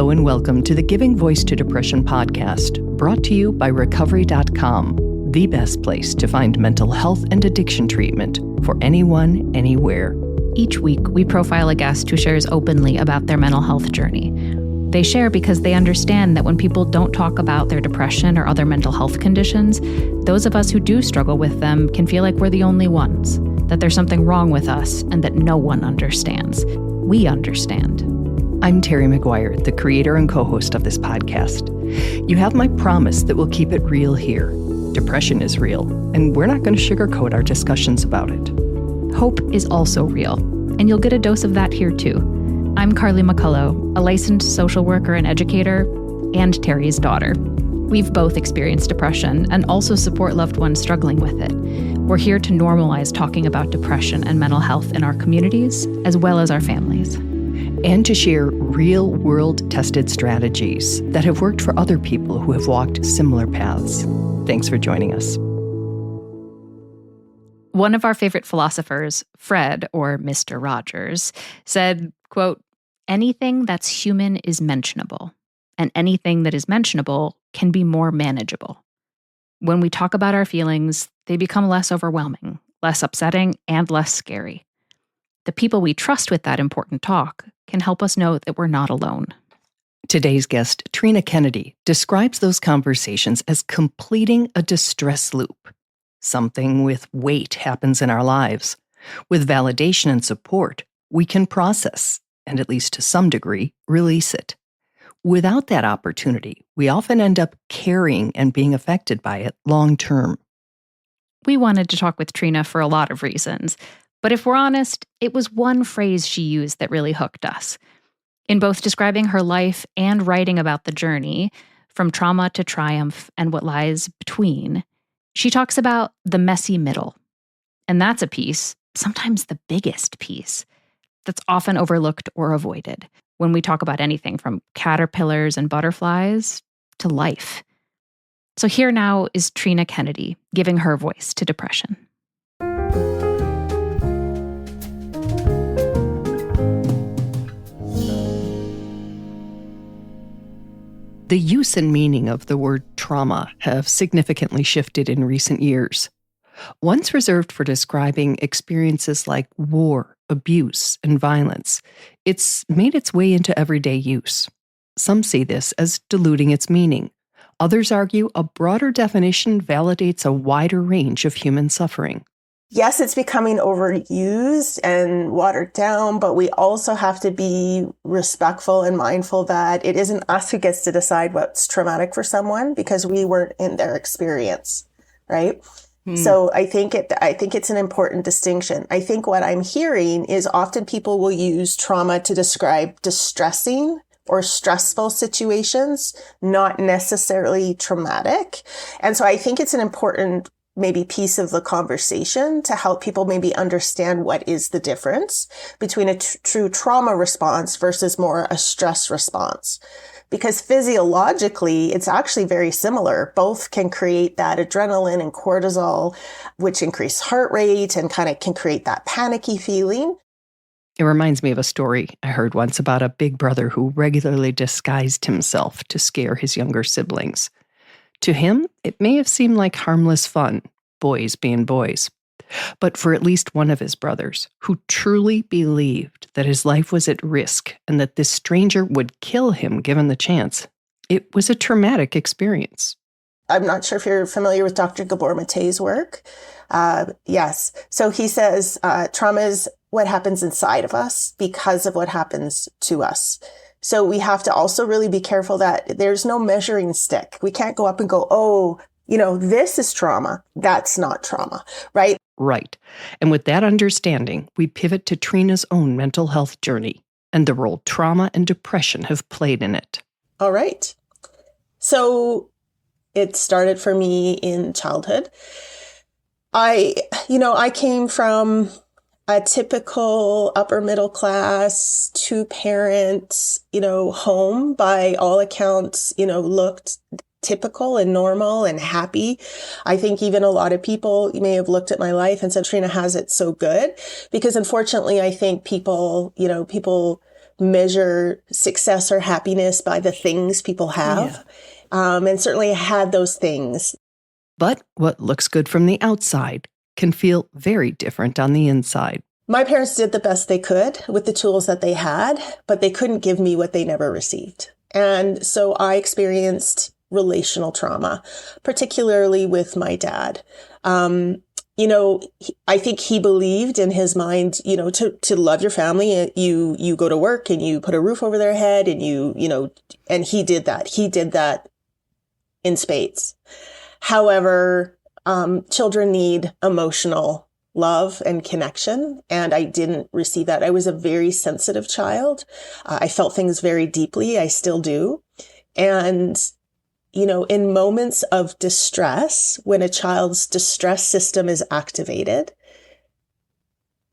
Hello and welcome to the Giving Voice to Depression podcast, brought to you by Recovery.com, the best place to find mental health and addiction treatment for anyone, anywhere. Each week, we profile a guest who shares openly about their mental health journey. They share because they understand that when people don't talk about their depression or other mental health conditions, those of us who do struggle with them can feel like we're the only ones, that there's something wrong with us and that no one understands. We understand. I'm Terry McGuire, the creator and co-host of this podcast. You have my promise that we'll keep it real here. Depression is real, and we're not going to sugarcoat our discussions about it. Hope is also real, and you'll get a dose of that here too. I'm Carly McCullough, a licensed social worker and educator, and Terry's daughter. We've both experienced depression and also support loved ones struggling with it. We're here to normalize talking about depression and mental health in our communities, as well as our families. And to share real-world tested strategies that have worked for other people who have walked similar paths. Thanks for joining us. One of our favorite philosophers, Fred, or Mr. Rogers, said, quote, "Anything that's human is mentionable, and anything that is mentionable can be more manageable. When we talk about our feelings, they become less overwhelming, less upsetting, and less scary. The people we trust with that important talk can help us know that we're not alone." Today's guest, Trina Kennedy, describes those conversations as completing a distress loop. Something with weight happens in our lives. With validation and support, we can process, and at least to some degree, release it. Without that opportunity, we often end up carrying and being affected by it long term. We wanted to talk with Trina for a lot of reasons, but if we're honest, it was one phrase she used that really hooked us. In both describing her life and writing about the journey, from trauma to triumph and what lies between, she talks about the messy middle. And that's a piece, sometimes the biggest piece, that's often overlooked or avoided when we talk about anything from caterpillars and butterflies to life. So here now is Trina Kennedy giving her voice to depression. The use and meaning of the word trauma have significantly shifted in recent years. Once reserved for describing experiences like war, abuse, and violence, it's made its way into everyday use. Some see this as diluting its meaning. Others argue a broader definition validates a wider range of human suffering. Yes, it's becoming overused and watered down, but we also have to be respectful and mindful that it isn't us who gets to decide what's traumatic for someone because we weren't in their experience, right? So I think it's an important distinction. I think what I'm hearing is often people will use trauma to describe distressing or stressful situations, not necessarily traumatic. And so I think it's an important maybe piece of the conversation to help people maybe understand what is the difference between a true trauma response versus more a stress response. Because physiologically, it's actually very similar. Both can create that adrenaline and cortisol, which increase heart rate and kind of can create that panicky feeling. It reminds me of a story I heard once about a big brother who regularly disguised himself to scare his younger siblings. To him, it may have seemed like harmless fun, boys being boys. But for at least one of his brothers, who truly believed that his life was at risk and that this stranger would kill him given the chance, it was a traumatic experience. I'm not sure if you're familiar with Dr. Gabor Mate's work. Yes. So he says trauma is what happens inside of us because of what happens to us. So we have to also really be careful that there's no measuring stick. We can't go up and go, oh, this is trauma. That's not trauma, right? Right. And with that understanding, we pivot to Trina's own mental health journey and the role trauma and depression have played in it. All right. So it started for me in childhood. I came from a typical upper middle class, 2-parent, home by all accounts, looked typical and normal and happy. I think even a lot of people may have looked at my life and said, Trina has it so good, because unfortunately, I think people measure success or happiness by the things people have. And certainly had those things. But what looks good from the outside can feel very different on the inside. My parents did the best they could with the tools that they had, but they couldn't give me what they never received. And so I experienced relational trauma, particularly with my dad. I think he believed in his mind, to love your family. You go to work and you put a roof over their head and and he did that. He did that in spades. However, children need emotional love and connection, and I didn't receive that. I was a very sensitive child. I felt things very deeply. I still do. And in moments of distress, when a child's distress system is activated,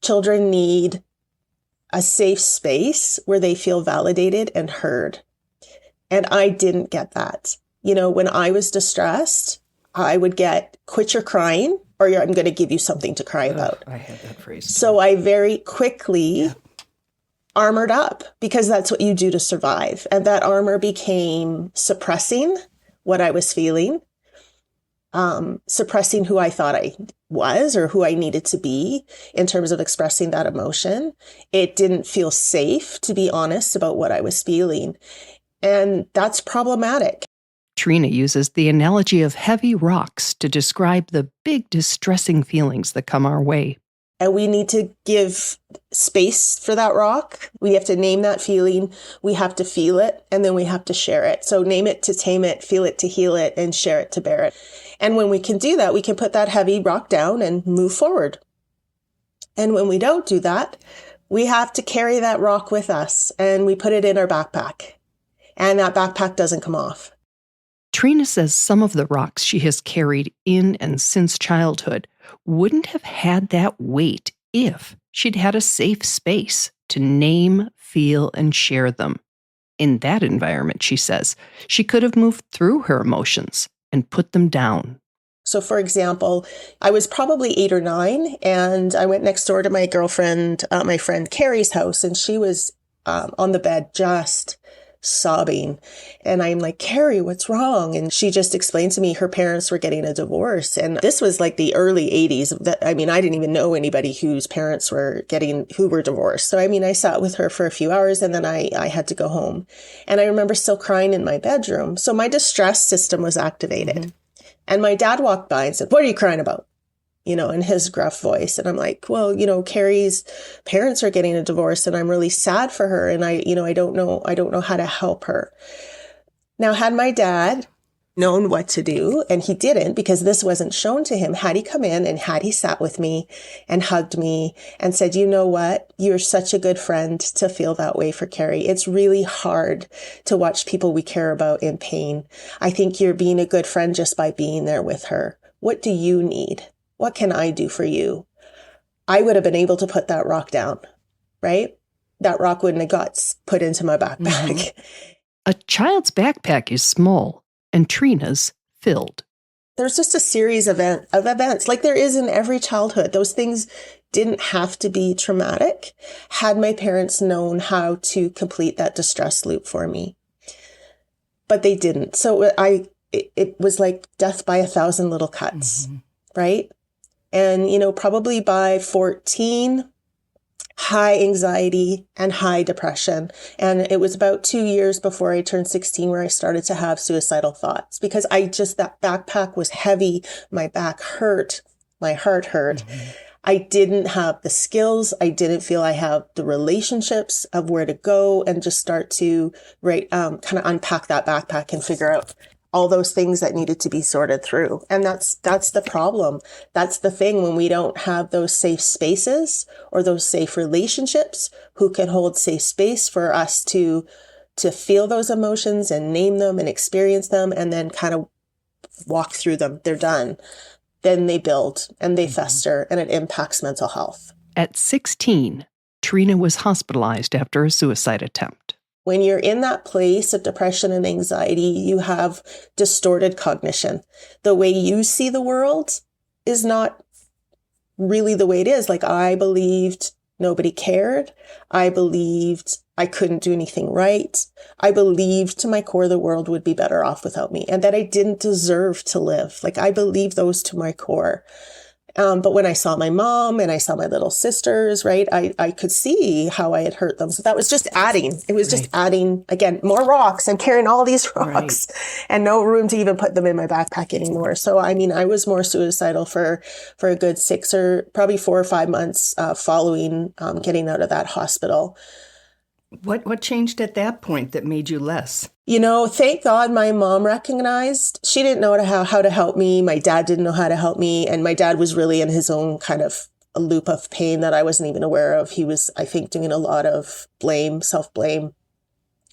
children need a safe space where they feel validated and heard. And I didn't get that. When I was distressed, I would get, quit your crying, or I'm going to give you something to cry about. I had that phrase. So I very quickly armored up, because that's what you do to survive. And that armor became suppressing what I was feeling, suppressing who I thought I was or who I needed to be in terms of expressing that emotion. It didn't feel safe to be honest about what I was feeling. And that's problematic. Trina uses the analogy of heavy rocks to describe the big distressing feelings that come our way. And we need to give space for that rock. We have to name that feeling. We have to feel it, and then we have to share it. So name it to tame it, feel it to heal it, and share it to bear it. And when we can do that, we can put that heavy rock down and move forward. And when we don't do that, we have to carry that rock with us, and we put it in our backpack. And that backpack doesn't come off. Trina says some of the rocks she has carried in and since childhood wouldn't have had that weight if she'd had a safe space to name, feel, and share them. In that environment, she says, she could have moved through her emotions and put them down. So, for example, I was probably 8 or 9, and I went next door to my girlfriend, my friend Carrie's house, and she was on the bed just sobbing. And I'm like, Carrie, what's wrong? And she just explained to me her parents were getting a divorce. And this was like the early 80s. I didn't even know anybody whose parents were divorced. So, I sat with her for a few hours, and then I had to go home. And I remember still crying in my bedroom. So my distress system was activated. Mm-hmm. And my dad walked by and said, what are you crying about? In his gruff voice. And I'm like, well, Carrie's parents are getting a divorce, and I'm really sad for her. And I don't know how to help her. Now, had my dad known what to do, and he didn't, because this wasn't shown to him, had he come in and had he sat with me and hugged me and said, you know what, you're such a good friend to feel that way for Carrie. It's really hard to watch people we care about in pain. I think you're being a good friend just by being there with her. What do you need? What can I do for you? I would have been able to put that rock down, right? That rock wouldn't have got put into my backpack. Mm-hmm. A child's backpack is small, and Trina's filled. There's just a series of events, like there is in every childhood. Those things didn't have to be traumatic had my parents known how to complete that distress loop for me. But they didn't. So it was like death by 1,000 little cuts, mm-hmm. right? And, probably by 14, high anxiety and high depression. And it was about 2 years before I turned 16 where I started to have suicidal thoughts, because that backpack was heavy. My back hurt. My heart hurt. Mm-hmm. I didn't have the skills. I didn't feel I had the relationships of where to go and just start to kind of unpack that backpack and figure out all those things that needed to be sorted through. And that's the problem. That's the thing when we don't have those safe spaces or those safe relationships who can hold safe space for us to feel those emotions and name them and experience them and then kind of walk through them. They're done. Then they build and they fester, and it impacts mental health. At 16, Trina was hospitalized after a suicide attempt. When you're in that place of depression and anxiety, you have distorted cognition. The way you see the world is not really the way it is. Like I believed nobody cared. I believed I couldn't do anything right. I believed to my core the world would be better off without me and that I didn't deserve to live. Like I believed those to my core. But when I saw my mom and I saw my little sisters, right, I could see how I had hurt them. So that was just adding. It was just adding, again, more rocks. I'm carrying all these rocks and no room to even put them in my backpack anymore. So, I mean, I was more suicidal for a good 4 or 5 months following getting out of that hospital. What changed at that point that made you less? You know, thank God my mom recognized. She didn't know how to help me. My dad didn't know how to help me. And my dad was really in his own kind of a loop of pain that I wasn't even aware of. He was, I think, doing a lot of self-blame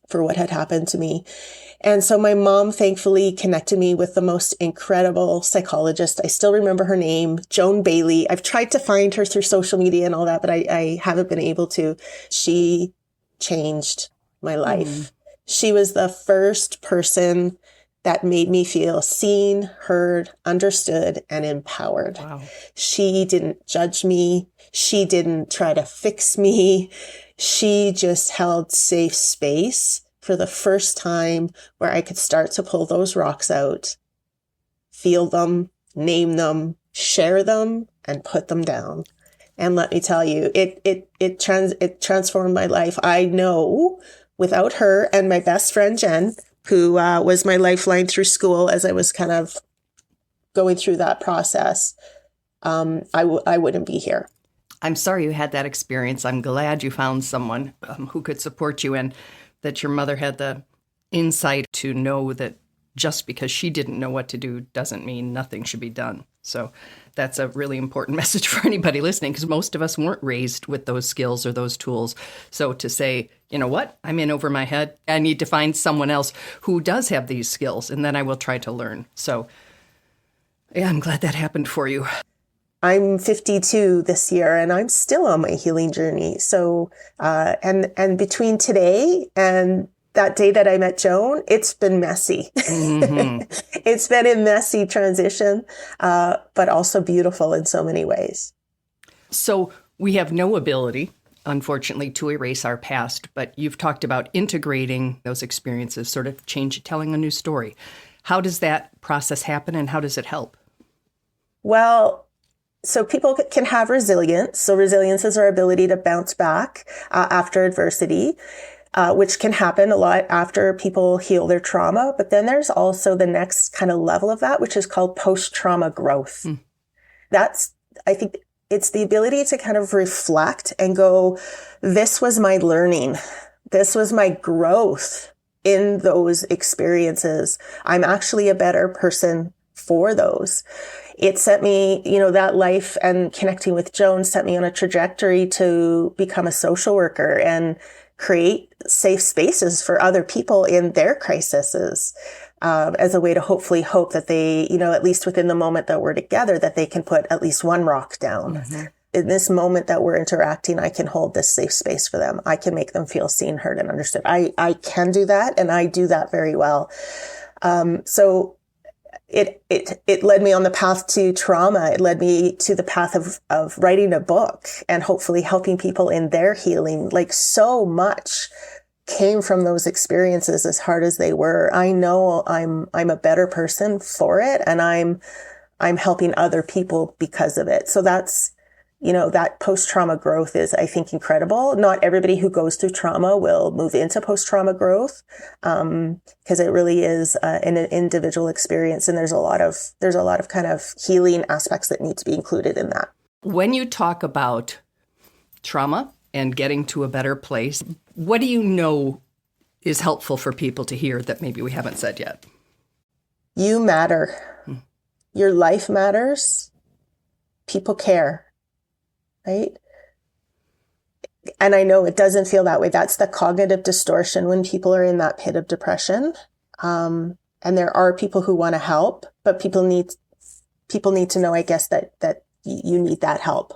for what had happened to me. And so my mom thankfully connected me with the most incredible psychologist. I still remember her name, Joan Bailey. I've tried to find her through social media and all that, but I haven't been able to. She changed my life. She was the first person that made me feel seen, heard, understood, and empowered. Wow. She didn't judge me. She didn't try to fix me. She just held safe space for the first time where I could start to pull those rocks out, feel them, name them, share them, and put them down. And let me tell you, it transformed my life. I know without her and my best friend, Jen, who was my lifeline through school as I was kind of going through that process, I wouldn't be here. I'm sorry you had that experience. I'm glad you found someone who could support you and that your mother had the insight to know that just because she didn't know what to do doesn't mean nothing should be done. So that's a really important message for anybody listening, because most of us weren't raised with those skills or those tools. So to say, you know what, I'm in over my head, I need to find someone else who does have these skills, and then I will try to learn. So yeah, I'm glad that happened for you. I'm 52 this year and I'm still on my healing journey. So, and between today and that day that I met Joan, it's been messy. Mm-hmm. It's been a messy transition, but also beautiful in so many ways. So we have no ability, unfortunately, to erase our past, but you've talked about integrating those experiences, sort of telling a new story. How does that process happen and how does it help? Well, so people can have resilience. So resilience is our ability to bounce back after adversity. Which can happen a lot after people heal their trauma. But then there's also the next kind of level of that, which is called post-trauma growth. That's, I think it's the ability to kind of reflect and go, this was my learning. This was my growth in those experiences. I'm actually a better person for those. It set me, that life and connecting with Joan set me on a trajectory to become a social worker and create safe spaces for other people in their crises, as a way to hopefully hope that they, at least within the moment that we're together, that they can put at least one rock down. Mm-hmm. In this moment that we're interacting, I can hold this safe space for them. I can make them feel seen, heard, and understood. I can do that, and I do that very well. So it led me on the path to trauma. It led me to the path of writing a book and hopefully helping people in their healing. Like so much came from those experiences, as hard as they were. I know I'm a better person for it, and I'm helping other people because of it. So that's, that post-trauma growth is, I think, incredible. Not everybody who goes through trauma will move into post-trauma growth, because it really is an individual experience, and there's a lot of kind of healing aspects that need to be included in that. When you talk about trauma and getting to a better place, what do you know is helpful for people to hear that maybe we haven't said yet? You matter. Your life matters. People care. Right? And I know it doesn't feel that way. That's the cognitive distortion when people are in that pit of depression. And there are people who want to help, but people need to know, I guess, that you need that help.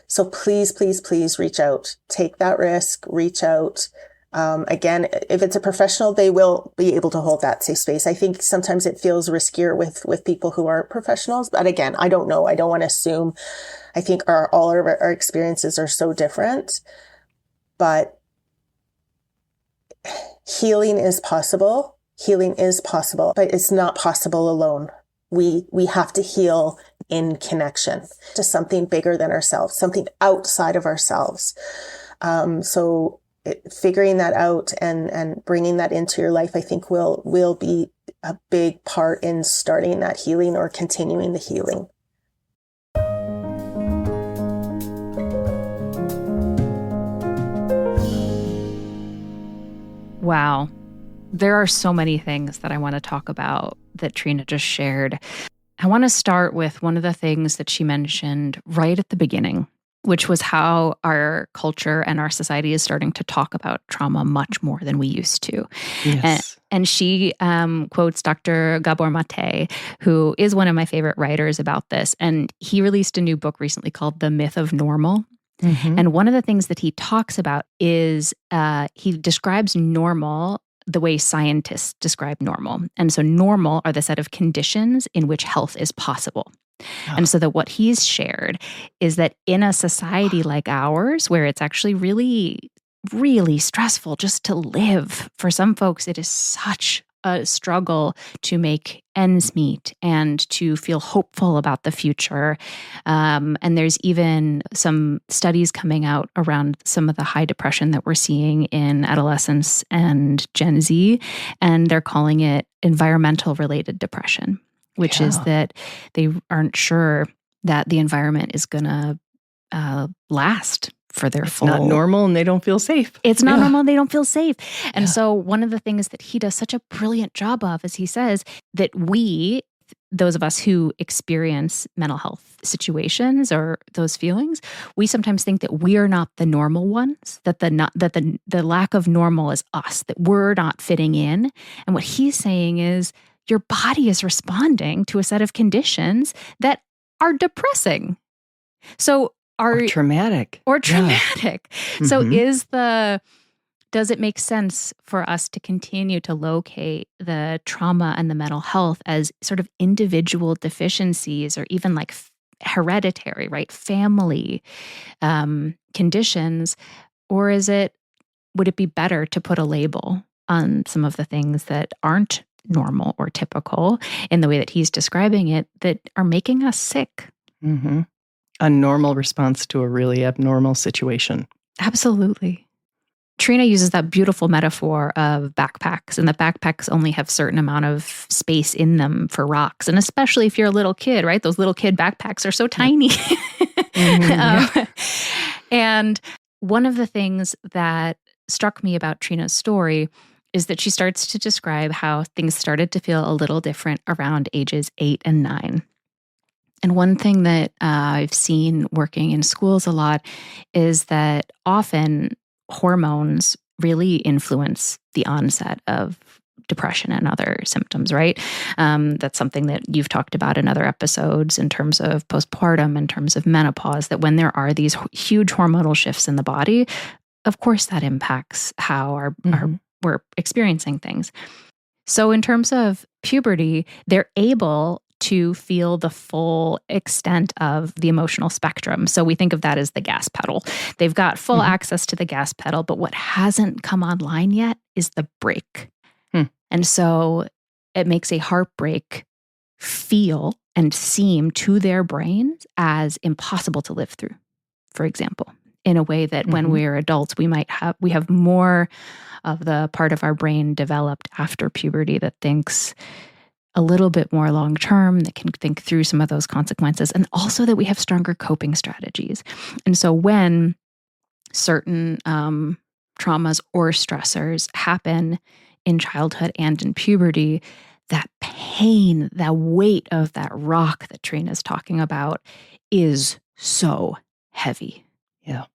So please, please, please reach out. Take that risk, reach out. Again, if it's a professional, they will be able to hold that safe space. I think sometimes it feels riskier with people who aren't professionals. But again, I don't know. I don't want to assume. I think all of our experiences are so different. But healing is possible. Healing is possible, but it's not possible alone. We have to heal in connection to something bigger than ourselves, something outside of ourselves. Figuring that out and bringing that into your life, I think will be a big part in starting that healing or continuing the healing. Wow. There are so many things that I want to talk about that Trina just shared. I want to start with one of the things that she mentioned right at the beginning, which was how our culture and our society is starting to talk about trauma much more than we used to. Yes. And she quotes Dr. Gabor Mate, who is one of my favorite writers about this. And he released a new book recently called The Myth of Normal. Mm-hmm. And one of the things that he talks about is he describes normal the way scientists describe normal. And so normal are the set of conditions in which health is possible. And so that what he's shared is that in a society like ours, where it's actually really, really stressful just to live, for some folks, it is such a struggle to make ends meet and to feel hopeful about the future. And there's even some studies coming out around some of the high depression that we're seeing in adolescence and Gen Z, and they're calling it environmental related depression, which is that they aren't sure that the environment is going to last for their full. It's not normal and they don't feel safe. It's not normal and they don't feel safe. And so one of the things that he does such a brilliant job of is he says that we, those of us who experience mental health situations or those feelings, we sometimes think that we are not the normal ones, that the lack of normal is us, that we're not fitting in. And what he's saying is your body is responding to a set of conditions that are depressing. So or traumatic. Or traumatic. Yeah. So Mm-hmm. does it make sense for us to continue to locate the trauma and the mental health as sort of individual deficiencies or even like hereditary, right? Family conditions? Or would it be better to put a label on some of the things that aren't normal or typical in the way that he's describing it that are making us sick? Mm-hmm. A normal response to a really abnormal situation. Absolutely. Trina uses that beautiful metaphor of backpacks, and the backpacks only have certain amount of space in them for rocks. And especially if you're a little kid, right? Those little kid backpacks are so tiny. And one of the things that struck me about Trina's story is that she starts to describe how things started to feel a little different around ages 8 and 9. And one thing that I've seen working in schools a lot is that often hormones really influence the onset of depression and other symptoms, right? That's something that you've talked about in other episodes in terms of postpartum, in terms of menopause, that when there are these huge hormonal shifts in the body, of course that impacts how we're experiencing things. So in terms of puberty, they're able to feel the full extent of the emotional spectrum. So we think of that as the gas pedal. They've got full access to the gas pedal, but what hasn't come online yet is the brake. And so it makes a heartbreak feel and seem to their brains as impossible to live through, for example, in a way that when we're adults, we have more of the part of our brain developed after puberty that thinks a little bit more long-term, that can think through some of those consequences, and also that we have stronger coping strategies. And so when certain traumas or stressors happen in childhood and in puberty, that pain, that weight of that rock that Trina's talking about is so heavy. Yeah.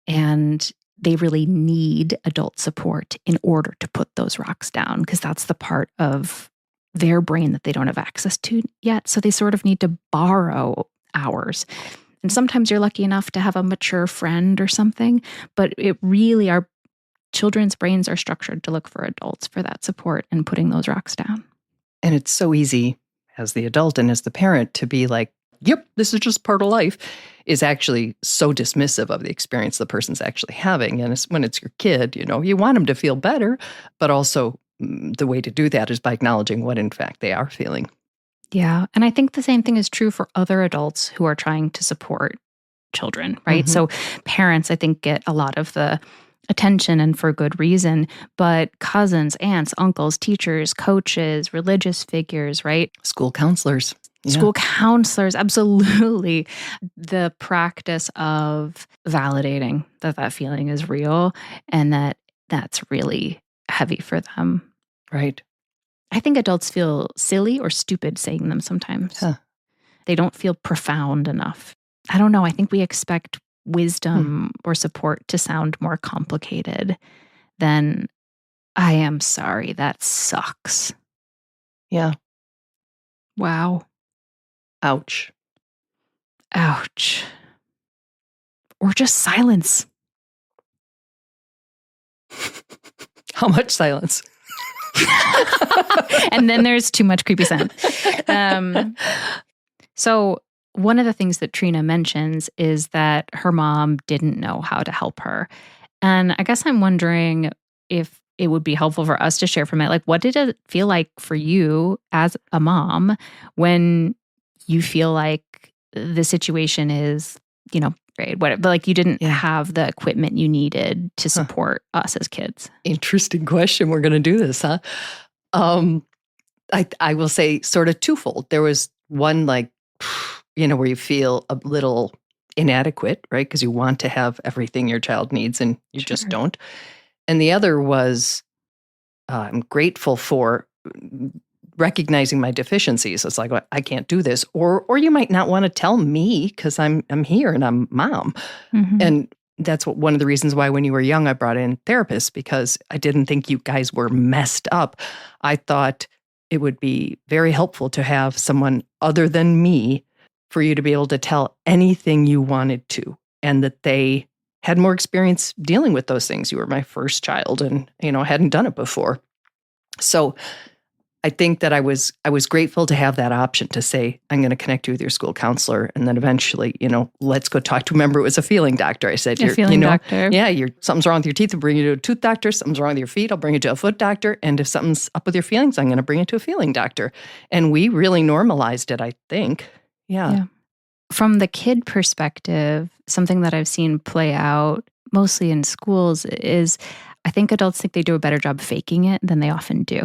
And they really need adult support in order to put those rocks down, because that's the part of their brain that they don't have access to yet. So they sort of need to borrow ours. And sometimes you're lucky enough to have a mature friend or something, but it really, our children's brains are structured to look for adults for that support and putting those rocks down. And it's so easy as the adult and as the parent to be like, yep, this is just part of life, is actually so dismissive of the experience the person's actually having. And when it's your kid, you want them to feel better, but also the way to do that is by acknowledging what in fact they are feeling. Yeah. And I think the same thing is true for other adults who are trying to support children, right? Mm-hmm. So parents, I think, get a lot of the attention and for good reason, but cousins, aunts, uncles, teachers, coaches, religious figures, right? School counselors. Yeah. School counselors, absolutely. The practice of validating that feeling is real and that's really heavy for them. Right. I think adults feel silly or stupid saying them sometimes. Huh. They don't feel profound enough. I don't know. I think we expect wisdom or support to sound more complicated than, I am sorry, that sucks. Yeah. Wow. Ouch. Ouch. Or just silence. How much silence? And then there's too much creepy sound. So one of the things that Trina mentions is that her mom didn't know how to help her. And I guess I'm wondering if it would be helpful for us to share from it. Like, what did it feel like for you as a mom when you feel like the situation is, great, whatever, but like you didn't have the equipment you needed to support us as kids? Interesting question. We're going to do this, huh? I will say sort of twofold. There was one where you feel a little inadequate, right? Because you want to have everything your child needs and you just don't. And the other was I'm grateful for recognizing my deficiencies. It's like, I can't do this. Or you might not want to tell me because I'm here and I'm mom. Mm-hmm. And that's one of the reasons why when you were young, I brought in therapists, because I didn't think you guys were messed up. I thought it would be very helpful to have someone other than me for you to be able to tell anything you wanted to, and that they had more experience dealing with those things. You were my first child and, hadn't done it before. So I think that I was grateful to have that option to say, I'm going to connect you with your school counselor. And then eventually, let's go talk to, remember, it was a feeling doctor. I said, doctor. Yeah, something's wrong with your teeth. I'll bring you to a tooth doctor. Something's wrong with your feet. I'll bring you to a foot doctor. And if something's up with your feelings, I'm going to bring you to a feeling doctor. And we really normalized it, I think. Yeah. From the kid perspective, something that I've seen play out mostly in schools is I think adults think they do a better job faking it than they often do,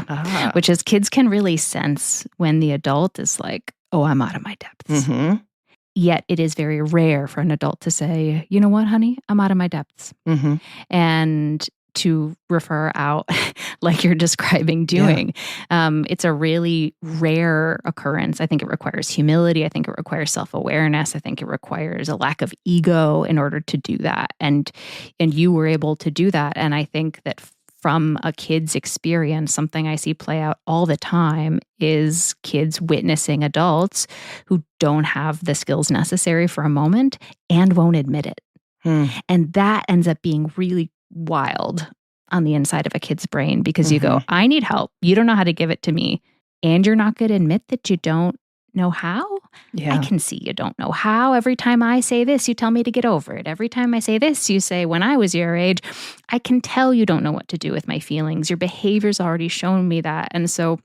which is kids can really sense when the adult is like, oh, I'm out of my depths. Mm-hmm. Yet it is very rare for an adult to say, you know what, honey, I'm out of my depths. Mm-hmm. And to refer out like you're describing doing. It's a really rare occurrence. I think it requires humility. I think it requires self-awareness. I think it requires a lack of ego in order to do that. And you were able to do that. And I think that from a kid's experience, something I see play out all the time is kids witnessing adults who don't have the skills necessary for a moment and won't admit it. And that ends up being really wild on the inside of a kid's brain, because you go, I need help. You don't know how to give it to me. And you're not going to admit that you don't know how. Yeah. I can see you don't know how. Every time I say this, you tell me to get over it. Every time I say this, you say, when I was your age, I can tell you don't know what to do with my feelings. Your behavior's already shown me that. And so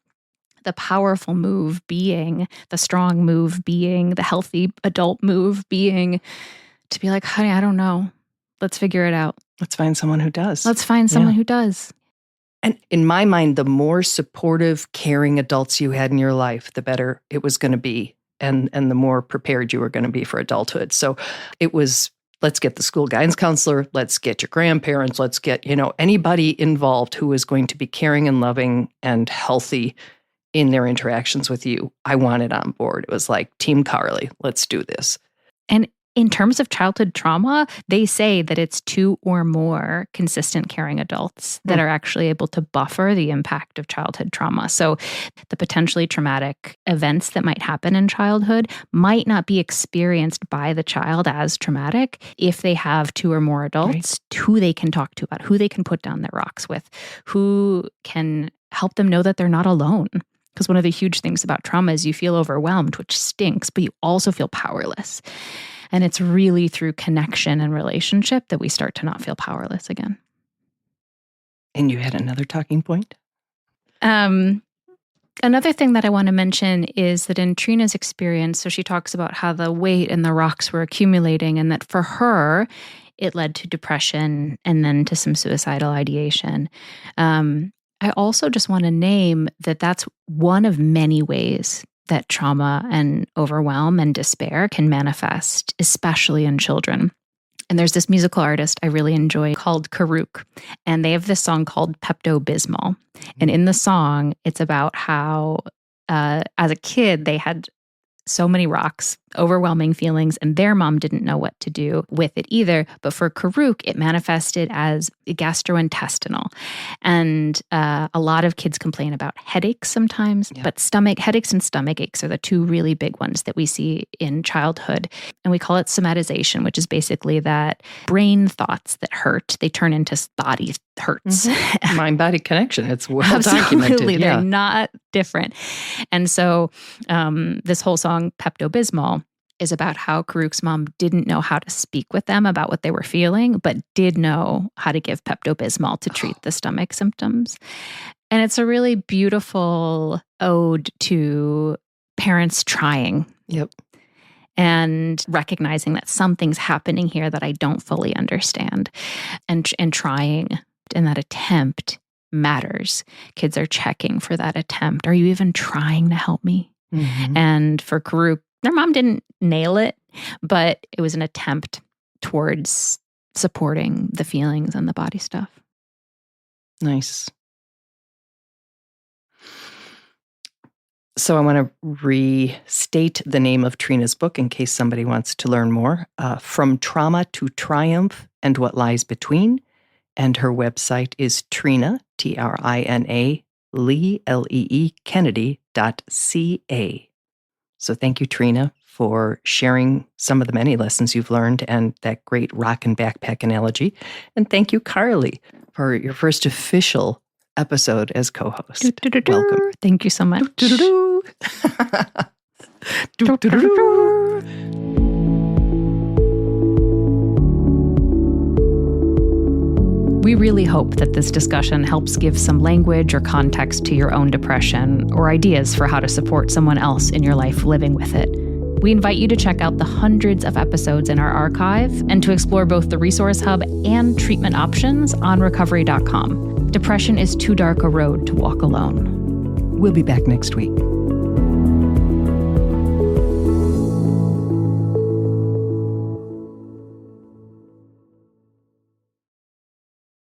the powerful move being, the strong move being, the healthy adult move being to be like, honey, I don't know. Let's figure it out. Let's find someone who does. Let's find someone who does. And in my mind, the more supportive, caring adults you had in your life, the better it was going to be. And the more prepared you were going to be for adulthood. So it was, let's get the school guidance counselor, let's get your grandparents, let's get, anybody involved who is going to be caring and loving and healthy in their interactions with you. I wanted on board. It was like, Team Carly, let's do this. And In terms of childhood trauma, they say that it's 2 or more consistent caring adults that are actually able to buffer the impact of childhood trauma. So the potentially traumatic events that might happen in childhood might not be experienced by the child as traumatic if they have 2 or more adults who they can talk to about, who they can put down their rocks with, who can help them know that they're not alone. Because one of the huge things about trauma is you feel overwhelmed, which stinks, but you also feel powerless. And it's really through connection and relationship that we start to not feel powerless again. And you had another talking point? Another thing that I want to mention is that in Trina's experience, so she talks about how the weight and the rocks were accumulating, and that for her, it led to depression and then to some suicidal ideation. I also just want to name that that's one of many ways that trauma and overwhelm and despair can manifest, especially in children. And there's this musical artist I really enjoy called Karuk, and they have this song called Pepto-Bismol. And in the song, it's about how as a kid, they had so many rocks, overwhelming feelings, and their mom didn't know what to do with it either. But for Karuk, it manifested as gastrointestinal. And a lot of kids complain about headaches sometimes, but headaches and stomach aches are the 2 really big ones that we see in childhood. And we call it somatization, which is basically that brain thoughts that hurt, they turn into body hurts. Mind-body connection. It's well Absolutely. documented. They're not different. And so this whole song, Pepto-Bismol, is about how Karuk's mom didn't know how to speak with them about what they were feeling, but did know how to give Pepto-Bismol to treat the stomach symptoms. And it's a really beautiful ode to parents trying. And recognizing that something's happening here that I don't fully understand, and trying, and that attempt matters. Kids are checking for that attempt. Are you even trying to help me? And for Karuk, their mom didn't nail it, but it was an attempt towards supporting the feelings and the body stuff. Nice. So I want to restate the name of Trina's book in case somebody wants to learn more. From Trauma to Triumph and What Lies Between. And her website is Trina, Trina, Lee, Lee, Kennedy.ca. So thank you, Trina, for sharing some of the many lessons you've learned and that great rock and backpack analogy. And thank you, Carly, for your first official episode as co-host. Welcome. Thank you so much. We really hope that this discussion helps give some language or context to your own depression, or ideas for how to support someone else in your life living with it. We invite you to check out the hundreds of episodes in our archive and to explore both the Resource Hub and treatment options on recovery.com. Depression is too dark a road to walk alone. We'll be back next week.